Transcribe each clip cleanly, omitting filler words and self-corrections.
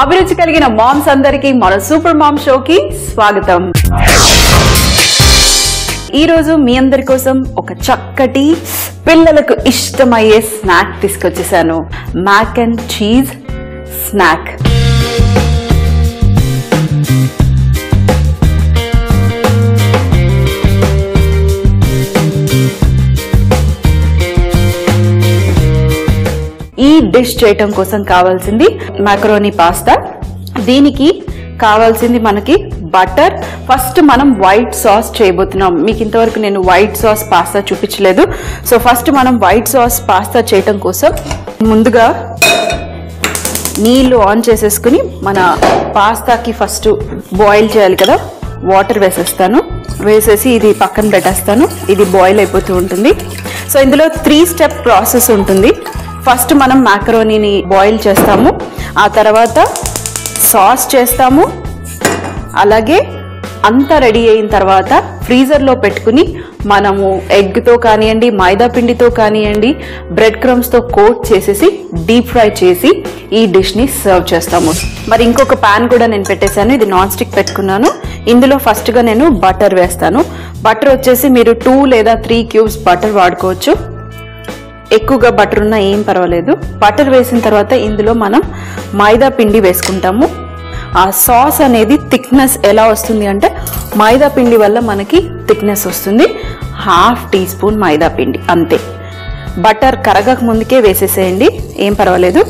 అభిరుచి కలిగిన మామ్స్ అందరికీ మన సూపర్ మామ్ షోకి స్వాగతం. ఈ రోజు మీ అందరి కోసం ఒక చక్కటి పిల్లలకు ఇష్టమయ్యే స్నాక్ తీసుకొచ్చేసాను. Mac and cheese snack. ఈ డిష్ చేయటం కోసం కావాల్సింది మాకరోనీ పాస్తా. దీనికి కావాల్సింది మనకి బటర్. ఫస్ట్ మనం వైట్ సాస్ చేయబోతున్నాం. మీకు ఇంతవరకు నేను వైట్ సాస్ పాస్తా చూపించలేదు. సో ఫస్ట్ మనం వైట్ సాస్ పాస్తా చేయటం కోసం ముందుగా నీళ్లు ఆన్ చేసేసుకుని మన పాస్తాకి ఫస్ట్ బాయిల్ చేయాలి కదా, వాటర్ వేసేస్తాను. వేసేసి ఇది పక్కన పెట్టేస్తాను. ఇది బాయిల్ అయిపోతూ ఉంటుంది. సో ఇందులో 3 స్టెప్ ప్రాసెస్ ఉంటుంది. ఫస్ట్ మనం మాకరోనీని బాయిల్ చేస్తాము, ఆ తర్వాత సాస్ చేస్తాము, అలాగే అంతా రెడీ అయిన తర్వాత ఫ్రీజర్లో పెట్టుకుని మనము ఎగ్తో కానివ్వండి, మైదా పిండితో కానివ్వండి, బ్రెడ్ క్రమ్స్తో కోట్ చేసేసి డీప్ ఫ్రై చేసి ఈ డిష్ని సర్వ్ చేస్తాము. మరి ఇంకొక ప్యాన్ కూడా నేను పెట్టేశాను. ఇది నాన్ స్టిక్ పెట్టుకున్నాను. ఇందులో ఫస్ట్గా నేను బటర్ వేస్తాను. బటర్ వచ్చేసి మీరు 2 లేదా 3 క్యూబ్స్ బటర్ వాడుకోవచ్చు. ఎక్కువగా బటర్ ఉన్నా ఏం పర్వాలేదు. బటర్ వేసిన తర్వాత ఇందులో మనం మైదా పిండి వేసుకుంటాము. ఆ సాస్ అనేది థిక్నెస్ ఎలా వస్తుంది అంటే మైదా పిండి వల్ల మనకి థిక్నెస్ వస్తుంది. 1/2 టీ స్పూన్ మైదా పిండి అంతే. బటర్ కరగక ముందుకే వేసేసేయండి, ఏం పర్వాలేదు.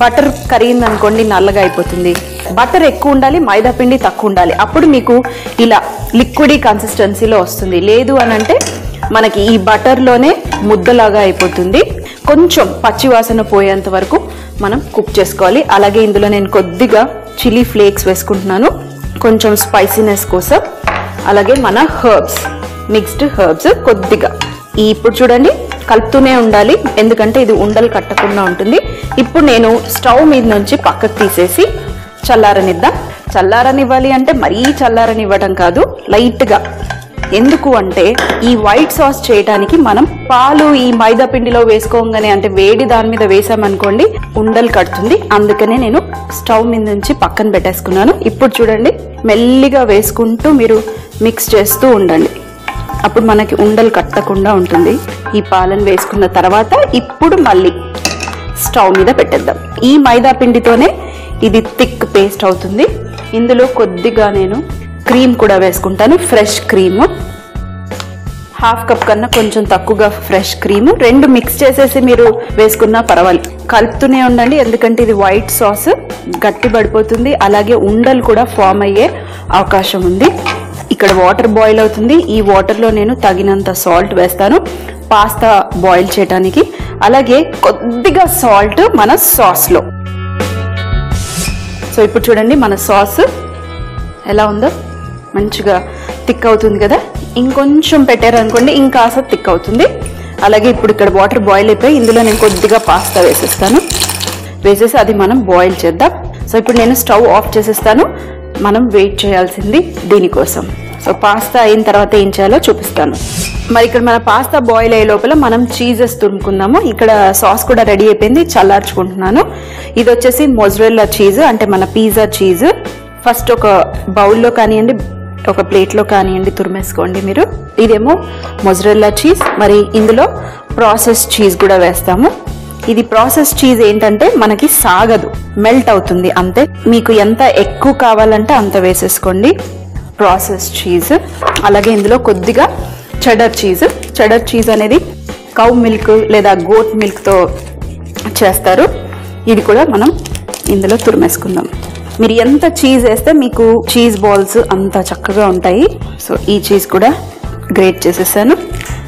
బటర్ కరిగిందనుకోండి నల్లగా అయిపోతుంది. బటర్ ఎక్కువ ఉండాలి, మైదా పిండి తక్కువ ఉండాలి. అప్పుడు మీకు ఇలా లిక్విడీ కన్సిస్టెన్సీలో వస్తుంది. లేదు అని అంటే మనకి ఈ బటర్లోనే ముద్దలాగా అయిపోతుంది. కొంచెం పచ్చివాసన పోయేంత వరకు మనం కుక్ చేసుకోవాలి. అలాగే ఇందులో నేను కొద్దిగా చిల్లీ ఫ్లేక్స్ వేసుకుంటున్నాను, కొంచెం స్పైసీనెస్ కోసం. అలాగే మన హర్బ్స్, మిక్స్డ్ హర్బ్స్ కొద్దిగా. ఇప్పుడు చూడండి కలుపుతూనే ఉండాలి, ఎందుకంటే ఇది ఉండలు కట్టకుండా ఉంటుంది. ఇప్పుడు నేను స్టవ్ మీద నుంచి పక్కకు తీసేసి చల్లారనిద్దాం. చల్లారనివ్వాలి అంటే మరీ చల్లారనివ్వడం కాదు, లైట్గా. ఎందుకు అంటే ఈ వైట్ సాస్ చేయడానికి మనం పాలు ఈ మైదా పిండిలో వేసుకోగానే, అంటే వేడి దాని మీద వేసామనుకోండి ఉండలు కడుతుంది. అందుకనే నేను స్టవ్ మీద నుంచి పక్కన పెట్టేసుకున్నాను. ఇప్పుడు చూడండి మెల్లిగా వేసుకుంటూ మీరు మిక్స్ చేస్తూ ఉండండి, అప్పుడు మనకి ఉండలు కట్టకుండా ఉంటుంది. ఈ పాలను వేసుకున్న తర్వాత ఇప్పుడు మళ్ళీ స్టవ్ మీద పెట్టేద్దాం. ఈ మైదా పిండితోనే ఇది థిక్ పేస్ట్ అవుతుంది. ఇందులో కొద్దిగా నేను క్రీమ్ కూడా వేసుకుంటాను, ఫ్రెష్ క్రీమ్. 1/2 కప్ కన్నా కొంచెం తక్కువగా ఫ్రెష్ క్రీమ్. 2 మిక్స్ చేసేసి మీరు వేసుకున్నా పర్వాలేదు. కలుపుతూనే ఉండండి, ఎందుకంటే ఇది వైట్ సాస్ గట్టి పడిపోతుంది. అలాగే ఉండలు కూడా ఫామ్ అయ్యే అవకాశం ఉంది. ఇక్కడ వాటర్ బాయిల్ అవుతుంది. ఈ వాటర్లో నేను తగినంత సాల్ట్ వేస్తాను పాస్తా బాయిల్ చేయడానికి. అలాగే కొద్దిగా సాల్ట్ మన సాస్లో. సో ఇప్పుడు చూడండి మన సాస్ ఎలా ఉందో, మంచిగా థిక్ అవుతుంది కదా. ఇంకొంచెం పెట్టారనుకోండి ఇంకాస్త థిక్ అవుతుంది. అలాగే ఇప్పుడు ఇక్కడ వాటర్ బాయిల్ అయిపోయి ఇందులో నేను కొద్దిగా పాస్తా వేసేస్తాను. వేసేసి అది మనం బాయిల్ చేద్దాం. సో ఇప్పుడు నేను స్టవ్ ఆఫ్ చేసేస్తాను. మనం వెయిట్ చేయాల్సింది దీనికోసం. సో పాస్తా అయిన తర్వాత ఏం చేయాలో చూపిస్తాను. మరి ఇక్కడ మన పాస్తా బాయిల్ అయ్యే లోపల మనం చీజెస్ తురుముకుందాము. ఇక్కడ సాస్ కూడా రెడీ అయిపోయింది, చల్లార్చుకుంటున్నాను. ఇది వచ్చేసి మొజరెల్లా చీజ్, అంటే మన పిజ్జా చీజ్. ఫస్ట్ ఒక బౌల్లో కానివ్వండి, ఒక ప్లేట్లో కానివ్వండి తురిమేసుకోండి మీరు. ఇదేమో మొజరెల్లా చీజ్. మరి ఇందులో ప్రాసెస్ చీజ్ కూడా వేస్తాము. ఇది ప్రాసెస్ చీజ్ ఏంటంటే మనకి సాగదు, మెల్ట్ అవుతుంది అంతే. మీకు ఎంత ఎక్కువ కావాలంటే అంత వేసేసుకోండి ప్రాసెస్ చీజ్. అలాగే ఇందులో కొద్దిగా చెడర్ చీజ్. చెడర్ చీజ్ అనేది కౌ మిల్క్ లేదా గోట్ మిల్క్తో చేస్తారు. ఇది కూడా మనం ఇందులో తురిమేసుకుందాం. మీరు ఎంత చీజ్ వేస్తే మీకు చీజ్ బాల్స్ అంత చక్కగా ఉంటాయి. సో ఈ చీజ్ కూడా గ్రేట్ చేసేసాను.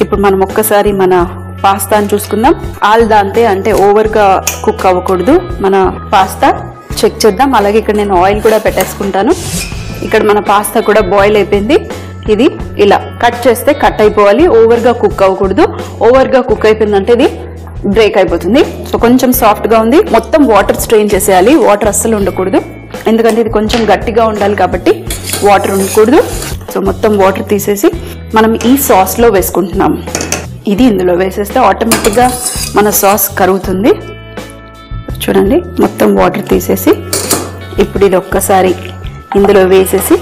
ఇప్పుడు మనం ఒక్కసారి మన పాస్తాను చూసుకుందాం. ఆల్దాంతే, అంటే ఓవర్గా కుక్ అవ్వకూడదు మన పాస్తా. చెక్ చేద్దాం. అలాగే ఇక్కడ నేను ఆయిల్ కూడా పెట్టేసుకుంటాను. ఇక్కడ మన పాస్తా కూడా బాయిల్ అయిపోయింది. ఇది ఇలా కట్ చేస్తే కట్ అయిపోవాలి, ఓవర్గా కుక్ అవ్వకూడదు. ఓవర్గా కుక్ అయిపోయిందంటే ఇది బ్రేక్ అయిపోతుంది. సో కొంచెం సాఫ్ట్గా ఉంది. మొత్తం వాటర్ స్ట్రెయిన్ చేసేయాలి, వాటర్ అస్సలు ఉండకూడదు, ఎందుకంటే ఇది కొంచెం గట్టిగా ఉండాలి కాబట్టి వాటర్ ఉండకూడదు. సో మొత్తం వాటర్ తీసేసి మనం ఈ సాస్లో వేసుకుంటున్నాం. ఇది ఇందులో వేసేస్తే ఆటోమేటిక్గా మన సాస్ కరుగుతుంది. చూడండి మొత్తం వాటర్ తీసేసి ఇప్పుడు ఇది ఒక్కసారి ఇందులో వేసేసి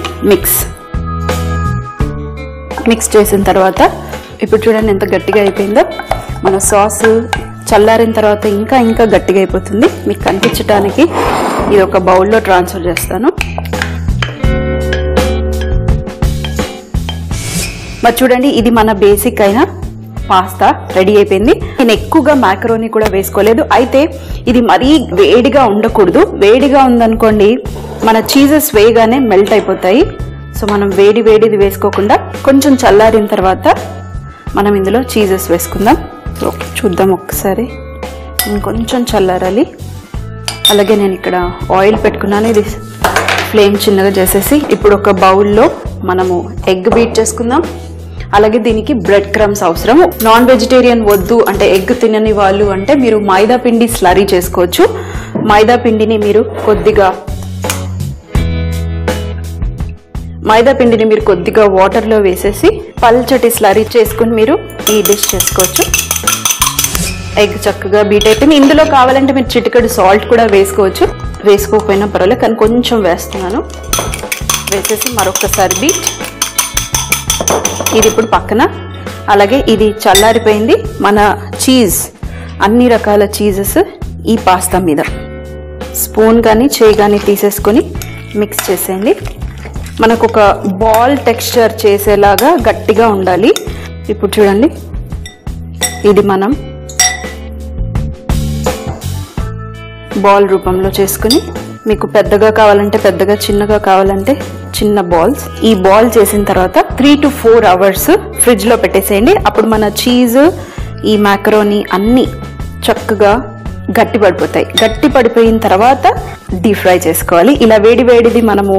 మిక్స్ చేసిన తర్వాత ఇప్పుడు చూడండి ఎంత గట్టిగా అయిపోయిందో. మన సాస్ చల్లారిన తర్వాత ఇంకా గట్టిగా అయిపోతుంది. మీకు కనిపించడానికి ఇది ఒక బౌల్లో ట్రాన్స్ఫర్ చేస్తాను. మరి చూడండి, ఇది మన బేసిక్ అయిన పాస్తా రెడీ అయిపోయింది. నేను ఎక్కువగా మ్యాకరోనీ కూడా వేసుకోలేదు. అయితే ఇది మరీ వేడిగా ఉండకూడదు. వేడిగా ఉందనుకోండి మన చీజెస్ వేయగానే మెల్ట్ అయిపోతాయి. సో మనం వేడిది వేసుకోకుండా కొంచెం చల్లారిన తర్వాత మనం ఇందులో చీజెస్ వేసుకుందాం. సో చూద్దాం ఒక్కసారి. ఇంకొంచెం చల్లారాలి. అలాగే నేను ఇక్కడ ఆయిల్ పెట్టుకున్నాను. ఇది ఫ్లేమ్ చిన్నగా చేసేసి ఇప్పుడు ఒక బౌల్లో మనము ఎగ్ బీట్ చేసుకుందాం. అలాగే దీనికి బ్రెడ్ క్రమ్స్ అవసరం. నాన్ వెజిటేరియన్ వద్దు అంటే ఎగ్ తినని వాళ్ళు అంటే మీరు మైదా పిండి స్లరీ చేసుకోవచ్చు. మైదా పిండిని మీరు కొద్దిగా వాటర్లో వేసేసి పల్చటి స్లరీ చేసుకుని మీరు ఈ డిష్ చేసుకోవచ్చు. ఎగ్ చక్కగా బీట్ అయిపోయింది. ఇందులో కావాలంటే మీరు చిటికెడు సాల్ట్ కూడా వేసుకోవచ్చు. వేసుకోకపోయినా పర్వాలేదు, కానీ కొంచెం వేస్తున్నాను. వేసేసి మరొకసారి బీట్. ఇది ఇప్పుడు పక్కన. అలాగే ఇది చల్లారిపోయింది. మన చీజ్, అన్ని రకాల చీజెస్ ఈ పాస్తా మీద స్పూన్ కానీ చేయి కానీ తీసేసుకొని మిక్స్ చేసేయండి. మనకు ఒక బాల్ టెక్స్చర్ చేసేలాగా గట్టిగా ఉండాలి. ఇప్పుడు చూడండి, ఇది మనం బాల్ రూపంలో చేసుకుని మీకు పెద్దగా కావాలంటే పెద్దగా, చిన్నగా కావాలంటే చిన్న బాల్స్. ఈ బాల్ చేసిన తర్వాత 3 to 4 hours ఫ్రిడ్జ్ లో పెట్టేసేయండి. అప్పుడు మన చీజ్, ఈ మ్యాకరోనీ అన్ని చక్కగా గట్టి పడిపోతాయి. గట్టి పడిపోయిన తర్వాత డీప్ ఫ్రై చేసుకోవాలి. ఇలా వేడిది మనము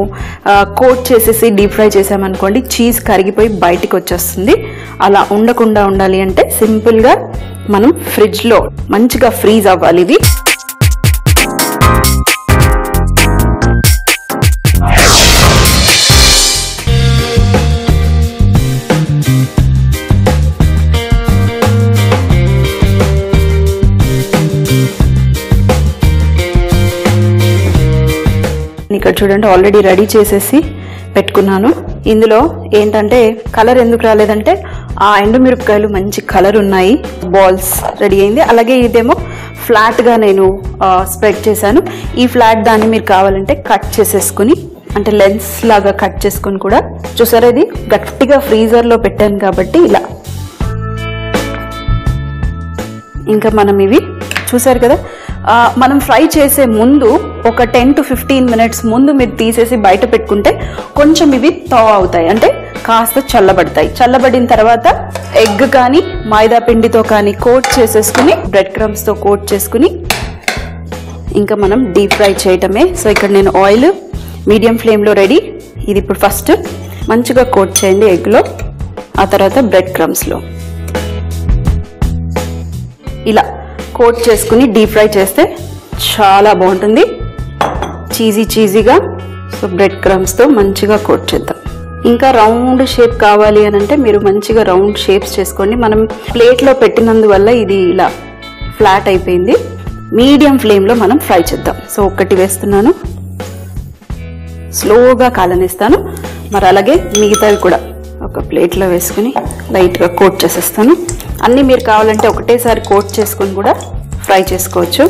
కోట్ చేసేసి డీప్ ఫ్రై చేసామనుకోండి చీజ్ కరిగిపోయి బయటికి వచ్చేస్తుంది. అలా ఉండకుండా ఉండాలి అంటే సింపుల్ గా మనం ఫ్రిడ్జ్ లో మంచిగా ఫ్రీజ్ అవ్వాలి. ఇవి ఇక్కడ చూడండి ఆల్రెడీ రెడీ చేసేసి పెట్టుకున్నాను. ఇందులో ఏంటంటే కలర్ ఎందుకు రాలేదంటే ఆ ఎండుమిరపకాయలు మంచి కలర్ ఉన్నాయి. బాల్స్ రెడీ అయింది. అలాగే ఇదేమో ఫ్లాట్ గా నేను స్ప్రెడ్ చేశాను. ఈ ఫ్లాట్ దాన్ని మీరు కావాలంటే కట్ చేసేసుకుని అంటే లెన్స్ లాగా కట్ చేసుకుని కూడా చూసారా, ఇది గట్టిగా ఫ్రీజర్ లో పెట్టాను కాబట్టి ఇలా. ఇంకా మనం ఇవి చూసారు కదా, మనం ఫ్రై చేసే ముందు ఒక 10 to 15 minutes ముందు మీరు తీసేసి బయట పెట్టుకుంటే కొంచెం ఇవి థా అవుతాయి, అంటే కాస్త చల్లబడతాయి. చల్లబడిన తర్వాత ఎగ్ కానీ మైదా పిండితో కానీ కోట్ చేసేసుకుని బ్రెడ్ క్రమ్స్ తో కోట్ చేసుకుని ఇంకా మనం డీప్ ఫ్రై చేయటమే. సో ఇక్కడ నేను ఆయిల్ మీడియం ఫ్లేమ్ లో రెడీ. ఇది ఇప్పుడు ఫస్ట్ మంచిగా కోట్ చేయండి ఎగ్ లో, ఆ తర్వాత బ్రెడ్ క్రమ్స్ లో ఇలా కోట్ చేసుకుని డీప్ ఫ్రై చేస్తే చాలా బాగుంటుంది, చీజీగా. సో బ్రెడ్ క్రమ్స్ తో మంచిగా కోట్ చేద్దాం. ఇంకా రౌండ్ షేప్ కావాలి అని అంటే మీరు మంచిగా రౌండ్ షేప్స్ చేసుకోండి. మనం ప్లేట్ లో పెట్టినందువల్ల ఇది ఇలా ఫ్లాట్ అయిపోయింది. మీడియం ఫ్లేమ్ లో మనం ఫ్రై చేద్దాం. సో ఒకటి వేస్తున్నాను, స్లోగా కాలనిస్తాను. మరి అలాగే మిగతావి కూడా ఒక ప్లేట్ లో వేసుకుని లైట్ గా కోట్ చేసేస్తాను. అన్ని మీరు కావాలంటే ఒకటేసారి కోట్ చేసుకుని కూడా ఫ్రై చేసుకోవచ్చు.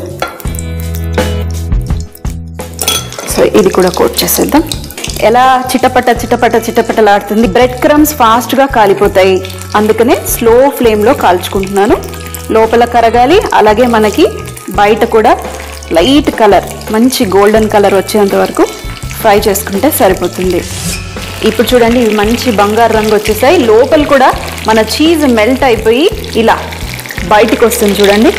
సో ఇది కూడా కోట్ చేసేద్దాం. ఎలా చిటపటలాడుతుంది. బ్రెడ్ క్రమ్స్ ఫాస్ట్ గా కాలిపోతాయి, అందుకనే స్లో ఫ్లేమ్ లో కాల్చుకుంటున్నాను. లోపల కరగాలి, అలాగే మనకి బయట కూడా లైట్ కలర్, మంచి గోల్డెన్ కలర్ వచ్చేంత వరకు ఫ్రై చేసుకుంటే సరిపోతుంది. ఇప్పుడు చూడండి ఇవి మంచి బంగారు రంగు వచ్చేసాయి. లోపల కూడా మన చీజ్ మెల్ట్ అయిపోయి ఇలా బయటికి వస్తుంది చూడండి.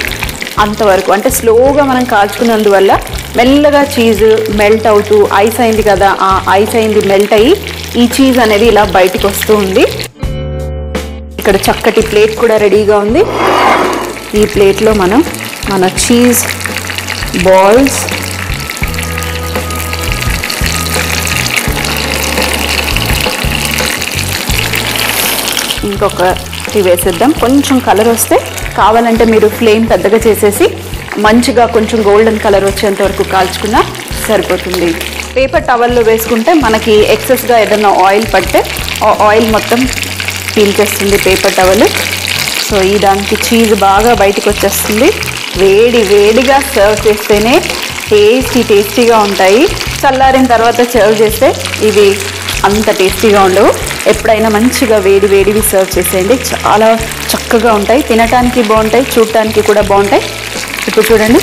అంతవరకు అంటే స్లోగా మనం కాల్చుకున్నందువల్ల మెల్లగా చీజ్ మెల్ట్ అవుతూ ఐస్ అయింది కదా, ఆ ఐస్ అయింది మెల్ట్ అయ్యి ఈ చీజ్ అనేది ఇలా బయటికి వస్తూ ఉంది. ఇక్కడ చక్కటి ప్లేట్ కూడా రెడీగా ఉంది. ఈ ప్లేట్లో మనం మన చీజ్ బాల్స్ ఇంకొకటి వేసేద్దాం. కొంచెం కలర్ వస్తే కావాలంటే మీరు ఫ్లేమ్ పెద్దగా చేసేసి మంచిగా కొంచెం గోల్డెన్ కలర్ వచ్చేంత వరకు కాల్చుకున్నా సరిపోతుంది. పేపర్ టవల్లో వేసుకుంటే మనకి ఎక్సెస్గా ఏదైనా ఆయిల్ పడితే ఆ ఆయిల్ మొత్తం పీల్చేస్తుంది పేపర్ టవల్. సో ఈ దానికి చీజ్ బాగా బయటకు వచ్చేస్తుంది. వేడిగా సర్వ్ చేస్తేనే టేస్టీగా ఉంటాయి. చల్లారిన తర్వాత సర్వ్ చేస్తే ఇవి అంత టేస్టీగా ఉండవు. ఎప్పుడైనా మంచిగా వేడివి సర్వ్ చేసేయండి. చాలా చక్కగా ఉంటాయి, తినటానికి బాగుంటాయి, చూడటానికి కూడా బాగుంటాయి. ఇప్పుడు చూడండి,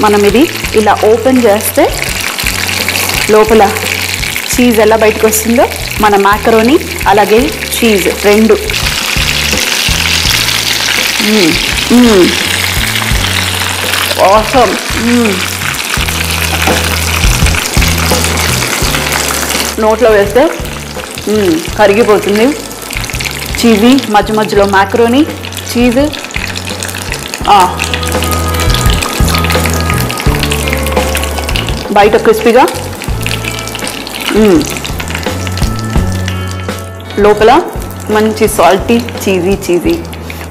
మనం ఇది ఇలా ఓపెన్ చేస్తే లోపల చీజ్ ఎలా బయటకు వస్తుందో, మన మాకరోని అలాగే చీజ్ రెండు. ఆసమ్. నోట్లో వేస్తే కరిగిపోతుంది. చీజీ మధ్యలో మాకరోని చీజ్. బయట క్రిస్పీగా, లోపల మంచి సాల్టీ చీజీ.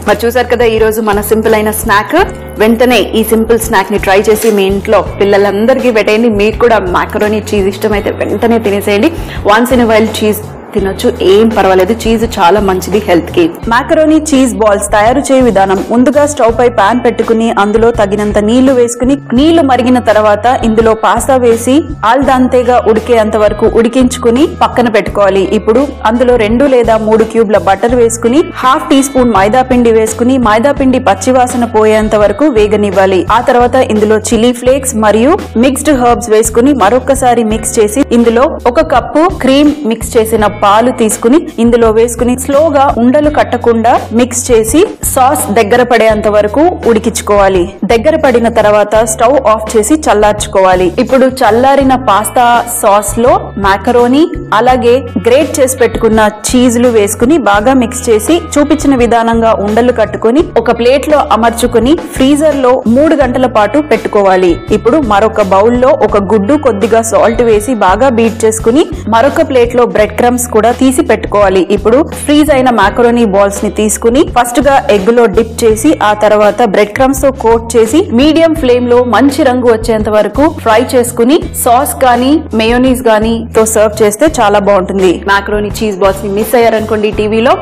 మరి చూసారు కదా ఈరోజు మన సింపుల్ అయిన స్నాక్. వెంటనే ఈ సింపుల్ స్నాక్ ని ట్రై చేసి మీ ఇంట్లో పిల్లలందరికీ పెట్టేయండి. మీకు కూడా మాకరోని చీజ్ ఇష్టమైతే వెంటనే తినేసేయండి. వన్స్ ఇన్ వైల్ చీజ్ తినొచ్చు, ఏం పర్వాలేదు. చీజ్ చాలా మంచిది హెల్త్ కి. మాకరోని చీజ్ బాల్స్ తయారు చేయ విధానం: ముందుగా స్టవ్ పై పాన్ పెట్టుకుని అందులో తగినంత నీళ్లు వేసుకుని, నీళ్లు మరిగిన తర్వాత ఇందులో పాస్తా వేసి ఆల్దంతేగా ఉడికేంత వరకు ఉడికించుకుని పక్కన పెట్టుకోవాలి. ఇప్పుడు అందులో 2 లేదా 3 క్యూబ్ల బటర్ వేసుకుని, ½ టీ స్పూన్ మైదా పిండి వేసుకుని మైదా పిండి పచ్చివాసన పోయేంత వరకు వేగనివ్వాలి. ఆ తర్వాత ఇందులో చిల్లీ ఫ్లేక్స్ మరియు మిక్స్డ్ హర్బ్స్ వేసుకుని మరొకసారి మిక్స్ చేసి, ఇందులో 1 కప్పు క్రీమ్ మిక్స్ చేసిన పాలు తీసుకుని ఇందులో వేసుకుని స్లోగా ఉండలు కట్టకుండా మిక్స్ చేసి సాస్ దగ్గర పడేంత వరకు ఉడికించుకోవాలి. దగ్గర పడిన తర్వాత స్టవ్ ఆఫ్ చేసి చల్లార్చుకోవాలి. ఇప్పుడు చల్లారిన పాస్తా సాస్ లో మాకరోని అలాగే గ్రేట్ చేసి పెట్టుకున్న చీజ్లు వేసుకుని బాగా మిక్స్ చేసి చూపించిన విధానంగా ఉండలు కట్టుకుని ఒక ప్లేట్ లో అమర్చుకుని ఫ్రీజర్ లో 3 గంటల పాటు పెట్టుకోవాలి. ఇప్పుడు మరొక బౌల్లో ఒక గుడ్డు, కొద్దిగా సాల్ట్ వేసి బాగా బీట్ చేసుకుని మరొక ప్లేట్ లో బ్రెడ్ క్రమ్స్ కూడా తీసి పెట్టుకోవాలి. ఇప్పుడు ఫ్రీజ్ అయిన మాకరోని బాల్స్ ని తీసుకుని ఫస్ట్ గా ఎగ్ లో డిప్ చేసి ఆ తర్వాత బ్రెడ్ క్రమ్స్ తో కోట్ చేసి మీడియం ఫ్లేమ్ లో మంచి రంగు వచ్చేంత వరకు ఫ్రై చేసుకుని సాస్ గానీ మేయోనీస్ గానీ తో సర్వ్ చేస్తే చాలా బాగుంటుంది. మాకరోని చీజ్ బాల్స్ ని మిస్ అయ్యారనుకోండి టీవీలో,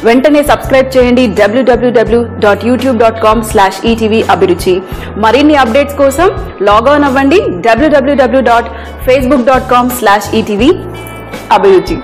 వెంటనే సబ్స్క్రైబ్ చేయండి www.youtube.com/etv అభిరుచి. మరిన్ని అప్డేట్స్ కోసం లాగ్ ఆన్ అవ్వండి www.facebook.com/etv అభిరుచి.